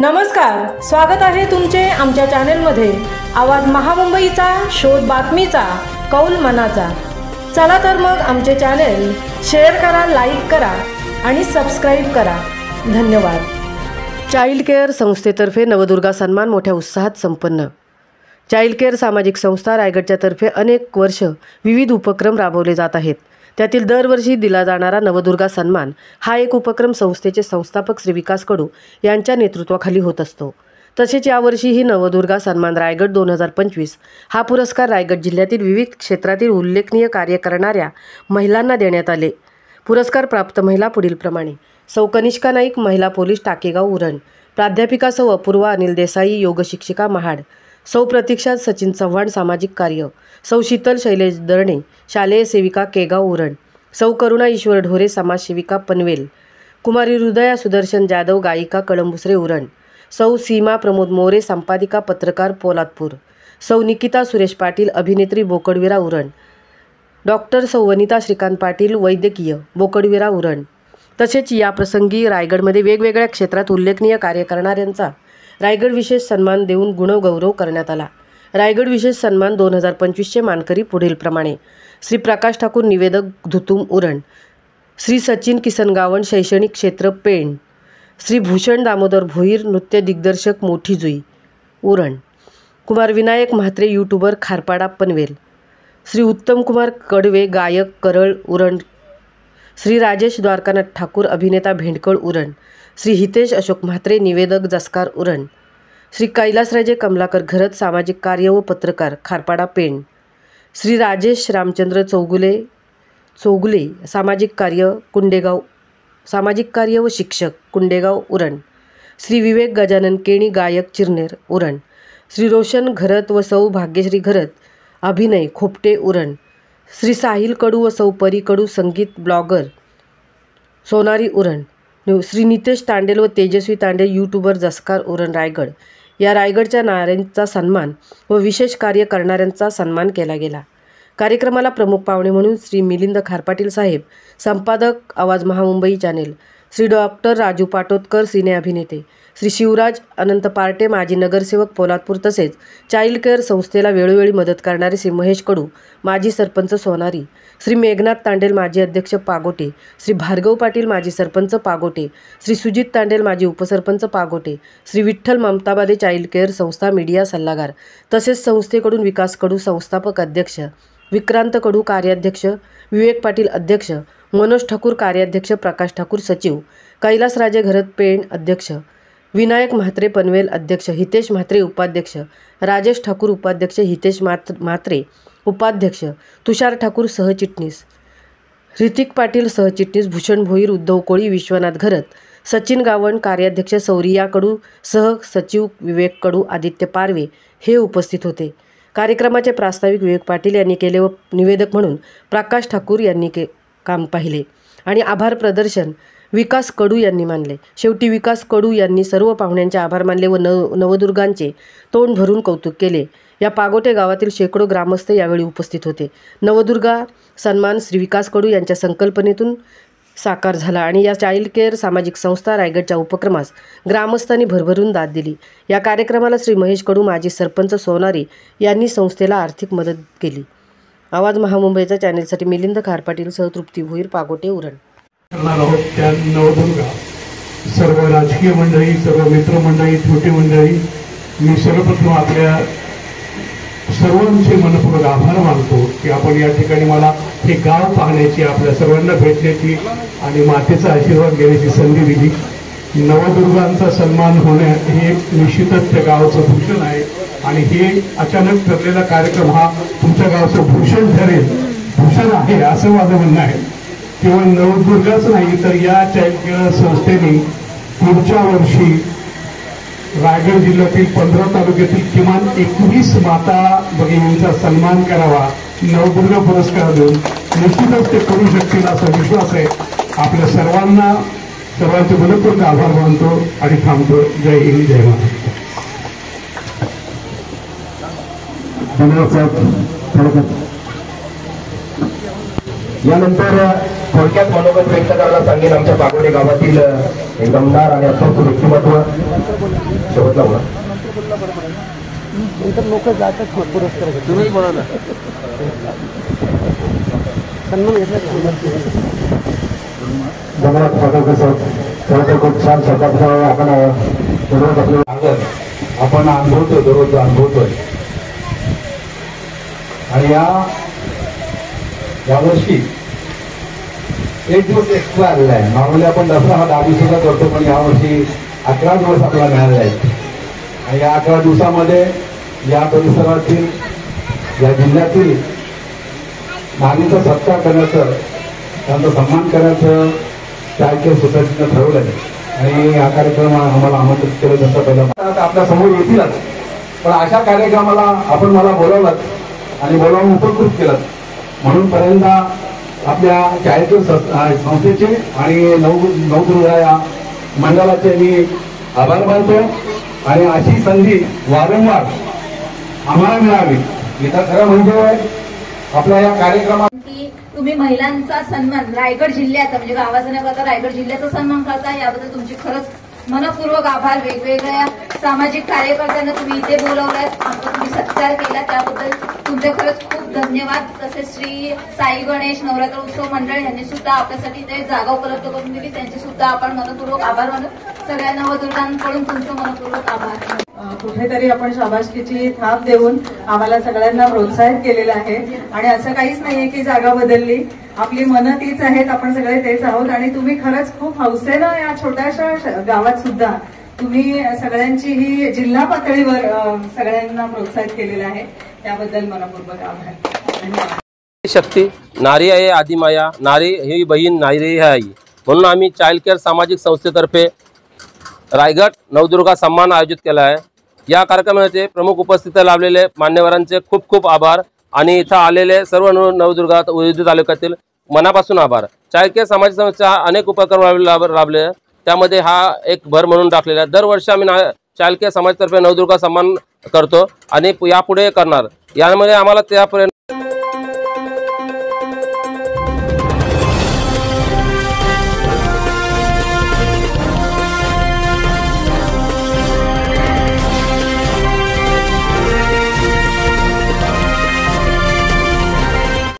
नमस्कार, स्वागत आहे तुमचे आमच्या चॅनेलमध्ये। आवाज महामुंबईचा, शोध बातमीचा, कौल मनाचा। चला तर मग आमचे चॅनेल शेअर करा, लाईक करा आणि सबस्क्राइब करा। धन्यवाद। चाइल्ड केअर संस्थेतर्फे नवदुर्गा सन्मान मोठ्या उत्साहात संपन्न। चाइल्ड केअर सामाजिक संस्था रायगडच्या तर्फे अनेक वर्ष विविध उपक्रम राबवले जात आहेत। त्यातील दरवर्षी दिला जाणारा नवदुर्गा सन्मान हा एक उपक्रम संस्थेचे संस्थापक श्री विकास कडू यांच्या नेतृत्वाखाली होत असतो। तसेच यावर्षीही नवदुर्गा सन्मान रायगड 2025 हा पुरस्कार रायगड जिल्ह्यातील विविध क्षेत्रातील उल्लेखनीय कार्य करणाऱ्या महिलांना देण्यात आले। पुरस्कार प्राप्त महिला पुढील प्रमाणे: सौ कनिष्का नाईक, महिला पोलीस, टाकेगाव उरण; प्राध्यापिका सौ अपूर्वा अनिल देसाई, योग शिक्षिका, महाड; सौ प्रतीक्षा सचिन चव्हाण, सामाजिक कार्य; सौ शीतल शैलेश दरणे, शालेय सेविका, केगाव उरण; सौ करुणा ईश्वर ढोरे, समाजसेविका, पनवेल; कुमारी हृदया सुदर्शन जाधव, गायिका, कळंबुसरे उरण; सौ सीमा प्रमोद मोरे, संपादिका, पत्रकार, पोलादपूर; सौ निकिता सुरेश पाटील, अभिनेत्री, बोकडविरा उरण; डॉक्टर सौ वनिता श्रीकांत पाटील, वैद्यकीय, बोकडविरा उरण। तसेच या प्रसंगी रायगडमध्ये वेगवेगळ्या क्षेत्रात उल्लेखनीय कार्य करणाऱ्यांचा रायगड विशेष सन्मान देऊन गुणगौरव करण्यात आला। रायगड विशेष सन्मान 2025चे मानकरी पुढील प्रमाणे: श्री प्रकाश ठाकूर, निवेदक, धुतुम उरण; श्री सचिन किसन गावण, शैक्षणिक क्षेत्र, पेण; श्री भूषण दामोदर भोईर, नृत्य दिग्दर्शक, मोठी जुई उरण; कुमार विनायक म्हात्रे, यूट्यूबर, खारपाडा, पनवेल; श्री उत्तम कुमार कडवे, गायक, करळ उरण; श्री राजेश द्वारकानाथ ठाकूर, अभिनेता, भेंडकळ उरण; श्री हितेश अशोक म्हात्रे, निवेदक, जसकार उरण; श्री कैलासराजे कमलाकर घरत, सामाजिक कार्य व पत्रकार, खारपाडा, पेण; श्री राजेश रामचंद्र चौगुले, सामाजिक कार्य, कुंडेगाव, सामाजिक कार्य व शिक्षक, कुंडेगाव उरण; श्री विवेक गजानन केणी, गायक, चिरनेर उरण; श्री रोशन घरत व सौ भाग्यश्री घरत, अभिनय, खोपटे उरण; श्री साहिल कडू व सौ परी कडू, संगीत, ब्लॉगर, सोनारी उरण; श्री नितेश तांडेल व तेजस्वी तांडेल, यूट्यूबर, जसकार उरण, रायगड। या रायगडच्या नाऱ्यांचा सन्मान व विशेष कार्य करणाऱ्यांचा सन्मान केला गेला। कार्यक्रमाला प्रमुख पाहुणे म्हणून श्री मिलिंद खारपाटील साहेब, संपादक, आवाज महामुंबई चॅनेल; श्री डॉक्टर राजू पाटोदकर, सिने अभिनेते; श्री शिवराज अनंत पार्टे, माजी नगरसेवक, पोलादपूर; तसेच चाइल्ड केअर संस्थेला वेळोवेळी मदत करणारे श्री महेश कडू, माजी सरपंच, सोनारी; श्री मेघनाथ तांडेल, माजी अध्यक्ष, पागोटे; श्री भार्गव पाटील, माजी सरपंच, पागोटे; श्री सुजित तांडेल, माजी उपसरपंच, पागोटे; श्री विठ्ठल ममताबादे, चाइल्ड केअर संस्था मीडिया सल्लागार; तसेच संस्थेकडून विकास कडू, संस्थापक अध्यक्ष; विक्रांत कडू, कार्याध्यक्ष; विवेक पाटील, अध्यक्ष; मनोज ठाकूर, कार्याध्यक्ष; प्रकाश ठाकूर, सचिव; कैलासराजे घरत, पेण, अध्यक्ष; विनायक म्हात्रे, पनवेल, अध्यक्ष; हितेश म्हात्रे, उपाध्यक्ष; राजेश ठाकूर, उपाध्यक्ष; हितेश म्हात्रे, उपाध्यक्ष; तुषार ठाकूर, सहचिटणीस; ऋतिक पाटील, सहचिटणीस; भूषण भोईर, उद्धव कोळी, विश्वनाथ घरत; सचिन गावण, कार्याध्यक्ष; सौरिया कडू, सह सचिव; विवेक कडू, आदित्य पारवे हे उपस्थित होते। कार्यक्रमाचे प्रास्ताविक विवेक पाटील यांनी केले व निवेदक म्हणून प्रकाश ठाकूर यांनी काम पाहिले आणि आभार प्रदर्शन विकास कडू यांनी मानले। शेवटी विकास कडू यांनी सर्व पाहुण्यांचे आभार मानले व नवदुर्गांचे तोंड भरून कौतुक केले। या पागोटे गावातील शेकडो ग्रामस्थ यावेळी उपस्थित होते। नवदुर्गा सन्मान श्री विकास कडू यांच्या संकल्पनेतून साकार झाला आणि या चाइल्ड केअर सामाजिक संस्था रायगडच्या उपक्रमास ग्रामस्थांनी भरभरून दाद दिली। या कार्यक्रमाला श्री महेश कडू, माजी सरपंच, सोनारी यांनी संस्थेला आर्थिक मदत केली। आवाज महामुंबईचा चॅनेलसाठी मिलिंद खारपाटील सह तृप्ती भोईर, पागोटे उरण। त्या नवदुर्गा सर्व राजकीय मंडळी, सर्व मित्रमंडळी, छोटी मंडळी, मी सर्वप्रथम आपल्या सर्वांचे मनपूर्वक आभार मानतो की आपण या ठिकाणी मला हे गाव पाहण्याची, आपल्या सर्वांना भेटण्याची आणि मातेचा आशीर्वाद घेण्याची संधी दिली। नवदुर्गांचा सन्मान होणे हे निश्चितच त्या गावाचं भूषण आहे आणि हे अचानक ठरलेला कार्यक्रम हा तुमच्या गावाचं भूषण ठरेल, भूषण आहे असं माझं म्हणणं आहे। केवळ नवदुर्गाच नाही तर या चाइल्ड केअर संस्थेने पुढच्या वर्षी रायगड जिल्ह्यातील 15 तालुक्यातील किमान 21 माता भगिनींचा सन्मान करावा, नवदुर्गा पुरस्कार देऊन निश्चितच ते करू शकतील असा विश्वास आहे। आपल्या सर्वांना, सर्वांचे मनपूर्वक आभार मानतो आणि थांबतो। जय हिंद, जय महाराष्ट्र। धन्यवाद साहेब। यानंतर थोडक्यात मनोगत व्यक्त करायला सांगेन आमच्या पागोडे गावातील एक दमदार आणि अत्यंत व्यक्तिमत्व. शेवटला बोला. लोक जातात पुरस्कार तुम्ही बोला ना. सन्मान घेतला धन्यवाद स्वागत सर. खरं खूप छान स्वतः आपण आपण अनुभवतोय, दररोज अनुभवतोय. आणि यावर्षी एक दिवस एक्स्ट्रा आलेला आहे. नॉर्मली आपण दसरा हा 10 दिवसाचा करतो, पण यावर्षी 11 दिवस आपल्याला मिळालेला आहे. आणि या 11 दिवसामध्ये या परिसरातील, या जिल्ह्यातील नागरिकांचा सत्कार करण्याचं, त्यांचा सन्मान करायचं चाळकेर सोसायटीनं ठरवलं आहे. आणि हा कार्यक्रम आम्हाला आमंत्रित केलं जसं पहिला आपल्या समोर येतीलच. पण अशा कार्यक्रमाला आपण मला बोलावलं आणि बोलावून उपकृत केलं, म्हणून पहिल्यांदा आपल्या चाळकेर संस्थेचे आणि नवदुर्गा या मंडळाचे मी आभार मानतो. आणि अशी संधी वारंवार आम्हाला मिळावी. इथं खरं म्हणजे आपल्या या कार्यक्रमात तुम्ही महिलांचा सन्मान रायगड जिल्ह्याचा म्हणजे गावाचा न करता रायगड जिल्ह्याचा सन्मान करता, याबद्दल तुमचे खरंच मनपूर्वक आभार. वेगवेगळ्या सामाजिक कार्यकर्त्यांना तुम्ही इथे बोलवलात, आमचा तुम्ही सत्कार केला, त्याबद्दल तुमचे खरंच खूप धन्यवाद. तसेच श्री साई गणेश नवरात्र उत्सव मंडळ यांनी सुद्धा आपल्यासाठी ते जागा उपलब्ध करून दिली, त्यांचे सुद्धा आपण मनपूर्वक आभार मानू. सगळ्या नवदुर्गांकडून तुमचं मनपूर्वक आभार. कुठेतरी आपण शाबासकीची थाप देऊन आम्हाला सगळ्यांना प्रोत्साहित केलेलं आहे. आणि असं काहीच नाहीये की जागा बदलली, आपली मनं तीच आहेत, आपण सगळे तेच आहोत. आणि तुम्ही खरंच खूप हौसेनं या छोट्याशा गावात सुद्धा तुम्ही सगळ्यांची ही जिल्हा पातळीवर सगळ्यांना प्रोत्साहित केलेलं आहे, त्याबद्दल मनपूर्वक आभार. धन्यवाद. शक्ती नारी आहे आदिमाया, नारी ही बहीण नारी आहे आई, म्हणून आम्ही चाइल्ड केअर सामाजिक संस्थेतर्फे रायगड नवदुर्गा सन्मान आयोजित केला आहे. या कार्यक्रमाचे प्रमुख उपस्थित लाभलेले मान्यवरांचे खूप खूप आभार आणि इथं आलेले सर्व नवदुर्गा विविध तालुक्यातील मनापासून आभार. चाइल्ड केअर सामाजिक संस्थेचा अनेक उपक्रम लाभले, त्यामध्ये हा एक भर म्हणून टाकलेला आहे. दरवर्षी आम्ही चाइल्ड केअर समाजातर्फे नवदुर्गा सन्मान करतो आणि यापुढे करणार. यामध्ये आम्हाला त्यापर्यंत